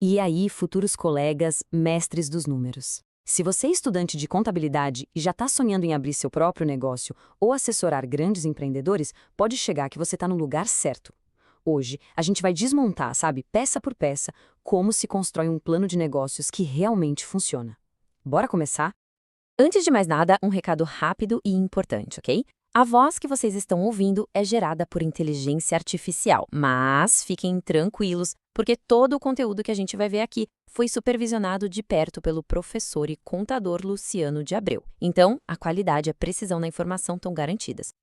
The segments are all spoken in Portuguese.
E aí, futuros colegas, mestres dos números. Se você é estudante de contabilidade e já está sonhando em abrir seu próprio negócio ou assessorar grandes empreendedores, pode chegar que você está no lugar certo. Hoje, a gente vai desmontar, sabe, peça por peça, como se constrói um plano de negócios que realmente funciona. Bora começar? Antes de mais nada, um recado rápido e importante, ok? A voz que vocês estão ouvindo é gerada por inteligência artificial, mas fiquem tranquilos, porque todo o conteúdo que a gente vai ver aqui foi supervisionado de perto pelo professor e contador Luciano de Abreu. Então, a qualidade e a precisão da informação estão garantidas.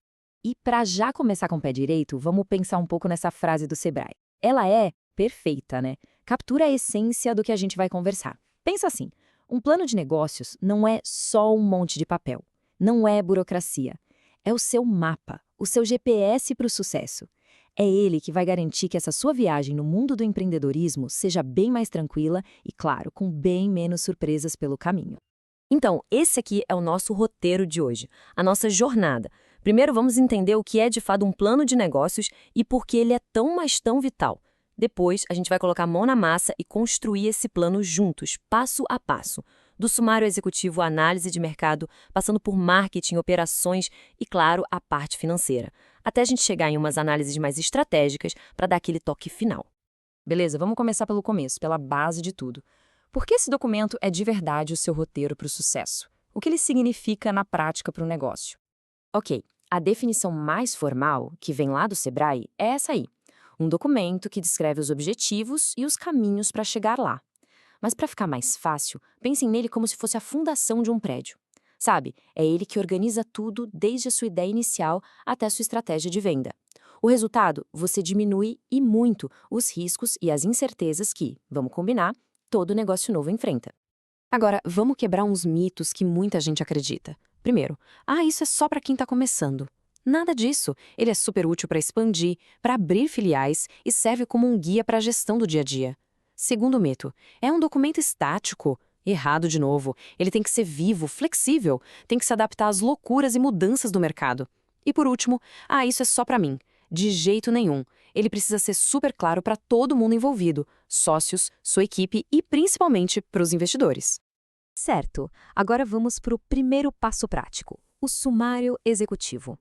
E para já começar com o pé direito, vamos pensar um pouco nessa frase do Sebrae. Ela é perfeita, né? Captura a essência do que a gente vai conversar. Pensa assim, um plano de negócios não é só um monte de papel, não é burocracia. É o seu mapa, o seu GPS para o sucesso. É ele que vai garantir que essa sua viagem no mundo do empreendedorismo seja bem mais tranquila e, claro, com bem menos surpresas pelo caminho. Então, esse aqui é o nosso roteiro de hoje, a nossa jornada. Primeiro, vamos entender o que é de fato um plano de negócios e por que ele é tão, mas tão vital. Depois, a gente vai colocar a mão na massa e construir esse plano juntos, passo a passo. Do sumário executivo à análise de mercado, passando por marketing, operações e, claro, a parte financeira. Até a gente chegar em umas análises mais estratégicas para dar aquele toque final. Beleza, vamos começar pelo começo, pela base de tudo. Por que esse documento é de verdade o seu roteiro para o sucesso? O que ele significa na prática para o negócio? Ok, a definição mais formal, que vem lá do Sebrae, é essa aí. Um documento que descreve os objetivos e os caminhos para chegar lá. Mas para ficar mais fácil, pensem nele como se fosse a fundação de um prédio. Sabe, é ele que organiza tudo desde a sua ideia inicial até a sua estratégia de venda. O resultado, você diminui e muito os riscos e as incertezas que, vamos combinar, todo negócio novo enfrenta. Agora, vamos quebrar uns mitos que muita gente acredita. Primeiro, isso é só para quem está começando. Nada disso. Ele é super útil para expandir, para abrir filiais e serve como um guia para a gestão do dia a dia. Segundo mito, é um documento estático. Errado de novo. Ele tem que ser vivo, flexível, tem que se adaptar às loucuras e mudanças do mercado. E por último, isso é só para mim. De jeito nenhum. Ele precisa ser super claro para todo mundo envolvido, sócios, sua equipe e principalmente para os investidores. Certo. Agora vamos para o primeiro passo prático, o sumário executivo.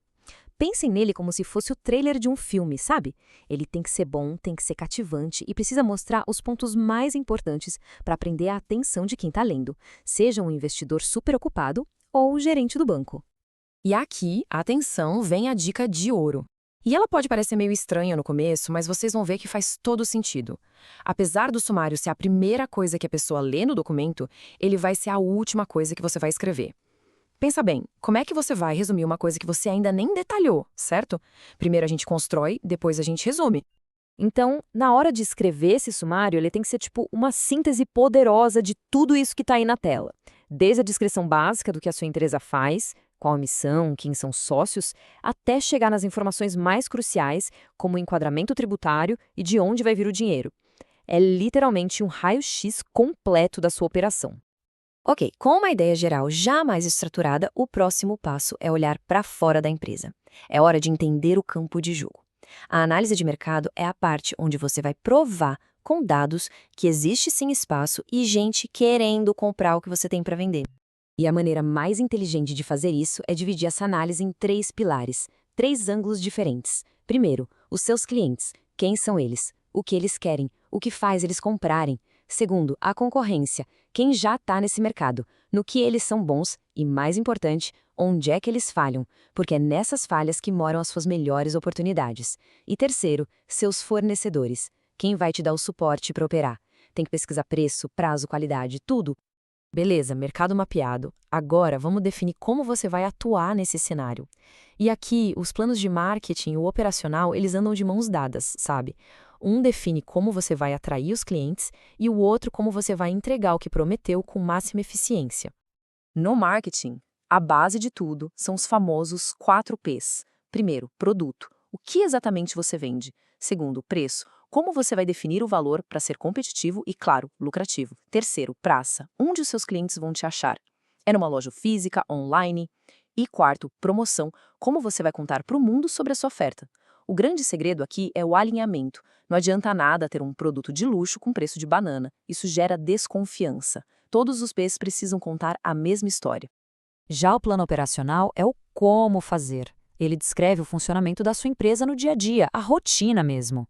Pensem nele como se fosse o trailer de um filme, sabe? Ele tem que ser bom, tem que ser cativante e precisa mostrar os pontos mais importantes para prender a atenção de quem está lendo, seja um investidor super ocupado ou o gerente do banco. E aqui, atenção, vem a dica de ouro. E ela pode parecer meio estranha no começo, mas vocês vão ver que faz todo sentido. Apesar do sumário ser a primeira coisa que a pessoa lê no documento, ele vai ser a última coisa que você vai escrever. Pensa bem, como é que você vai resumir uma coisa que você ainda nem detalhou, certo? Primeiro a gente constrói, depois a gente resume. Então, na hora de escrever esse sumário, ele tem que ser tipo uma síntese poderosa de tudo isso que está aí na tela. Desde a descrição básica do que a sua empresa faz, qual a missão, quem são sócios, até chegar nas informações mais cruciais, como o enquadramento tributário e de onde vai vir o dinheiro. É literalmente um raio-x completo da sua operação. Ok, com uma ideia geral já mais estruturada, o próximo passo é olhar para fora da empresa. É hora de entender o campo de jogo. A análise de mercado é a parte onde você vai provar com dados que existe sim espaço e gente querendo comprar o que você tem para vender. E a maneira mais inteligente de fazer isso é dividir essa análise em 3 pilares, 3 ângulos diferentes. Primeiro, os seus clientes. Quem são eles? O que eles querem? O que faz eles comprarem? Segundo, a concorrência. Quem já está nesse mercado? No que eles são bons? E, mais importante, onde é que eles falham? Porque é nessas falhas que moram as suas melhores oportunidades. E terceiro, seus fornecedores. Quem vai te dar o suporte para operar? Tem que pesquisar preço, prazo, qualidade, tudo. Beleza, mercado mapeado. Agora, vamos definir como você vai atuar nesse cenário. E aqui, os planos de marketing e o operacional, eles andam de mãos dadas, sabe? Um define como você vai atrair os clientes e o outro como você vai entregar o que prometeu com máxima eficiência. No marketing, a base de tudo são os famosos 4 Ps. Primeiro, produto. O que exatamente você vende? Segundo, preço. Como você vai definir o valor para ser competitivo e, claro, lucrativo? Terceiro, praça. Onde os seus clientes vão te achar? É numa loja física, online? E quarto, promoção. Como você vai contar para o mundo sobre a sua oferta? O grande segredo aqui é o alinhamento. Não adianta nada ter um produto de luxo com preço de banana. Isso gera desconfiança. Todos os P's precisam contar a mesma história. Já o plano operacional é o como fazer. Ele descreve o funcionamento da sua empresa no dia a dia, a rotina mesmo.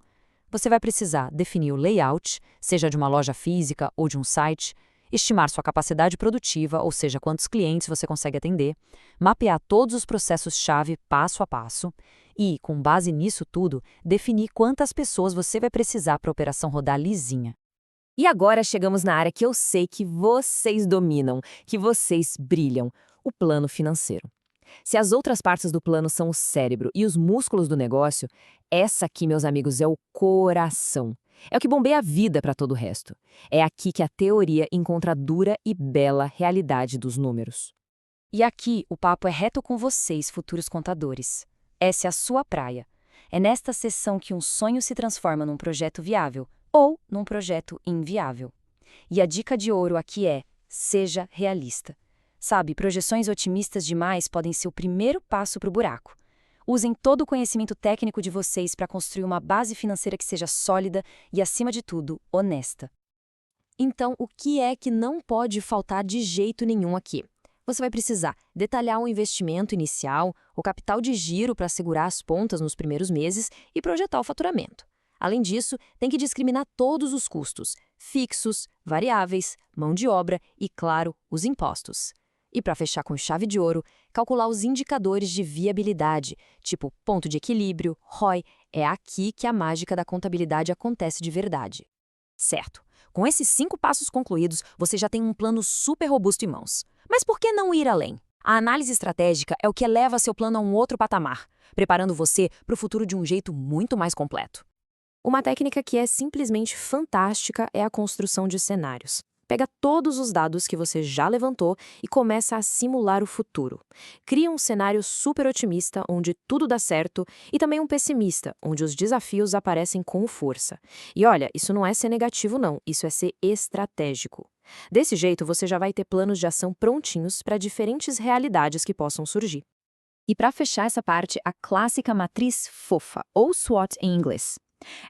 Você vai precisar definir o layout, seja de uma loja física ou de um site, estimar sua capacidade produtiva, ou seja, quantos clientes você consegue atender, mapear todos os processos-chave passo a passo e, com base nisso tudo, definir quantas pessoas você vai precisar para a operação rodar lisinha. E agora chegamos na área que eu sei que vocês dominam, que vocês brilham, o plano financeiro. Se as outras partes do plano são o cérebro e os músculos do negócio, essa aqui, meus amigos, é o coração. É o que bombeia a vida para todo o resto. É aqui que a teoria encontra a dura e bela realidade dos números. E aqui o papo é reto com vocês, futuros contadores. Essa é a sua praia. É nesta sessão que um sonho se transforma num projeto viável ou num projeto inviável. E a dica de ouro aqui é: seja realista. Sabe, projeções otimistas demais podem ser o primeiro passo para o buraco. Usem todo o conhecimento técnico de vocês para construir uma base financeira que seja sólida e, acima de tudo, honesta. Então, o que é que não pode faltar de jeito nenhum aqui? Você vai precisar detalhar o investimento inicial, o capital de giro para segurar as pontas nos primeiros meses e projetar o faturamento. Além disso, tem que discriminar todos os custos, fixos, variáveis, mão de obra e, claro, os impostos. E para fechar com chave de ouro, calcular os indicadores de viabilidade, tipo ponto de equilíbrio, ROI, é aqui que a mágica da contabilidade acontece de verdade. Certo, com esses 5 passos concluídos, você já tem um plano super robusto em mãos. Mas por que não ir além? A análise estratégica é o que eleva seu plano a um outro patamar, preparando você para o futuro de um jeito muito mais completo. Uma técnica que é simplesmente fantástica é a construção de cenários. Pega todos os dados que você já levantou e começa a simular o futuro. Cria um cenário super otimista, onde tudo dá certo, e também um pessimista, onde os desafios aparecem com força. E olha, isso não é ser negativo não, isso é ser estratégico. Desse jeito, você já vai ter planos de ação prontinhos para diferentes realidades que possam surgir. E para fechar essa parte, a clássica matriz fofa, ou SWOT em inglês.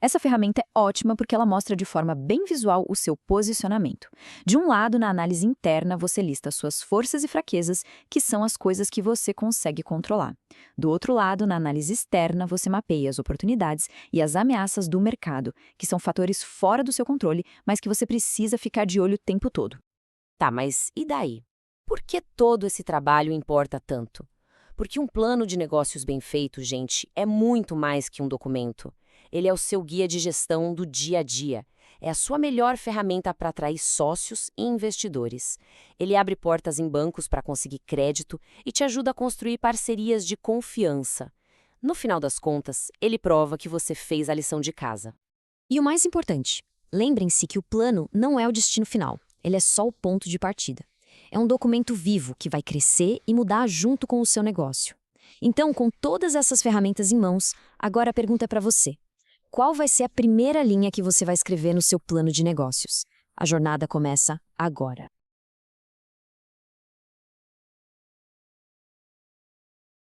Essa ferramenta é ótima porque ela mostra de forma bem visual o seu posicionamento. De um lado, na análise interna, você lista suas forças e fraquezas, que são as coisas que você consegue controlar. Do outro lado, na análise externa, você mapeia as oportunidades e as ameaças do mercado, que são fatores fora do seu controle, mas que você precisa ficar de olho o tempo todo. Tá, mas e daí? Por que todo esse trabalho importa tanto? Porque um plano de negócios bem feito, gente, é muito mais que um documento. Ele é o seu guia de gestão do dia a dia. É a sua melhor ferramenta para atrair sócios e investidores. Ele abre portas em bancos para conseguir crédito e te ajuda a construir parcerias de confiança. No final das contas, ele prova que você fez a lição de casa. E o mais importante, lembrem-se que o plano não é o destino final. Ele é só o ponto de partida. É um documento vivo que vai crescer e mudar junto com o seu negócio. Então, com todas essas ferramentas em mãos, agora a pergunta é para você. Qual vai ser a primeira linha que você vai escrever no seu plano de negócios? A jornada começa agora.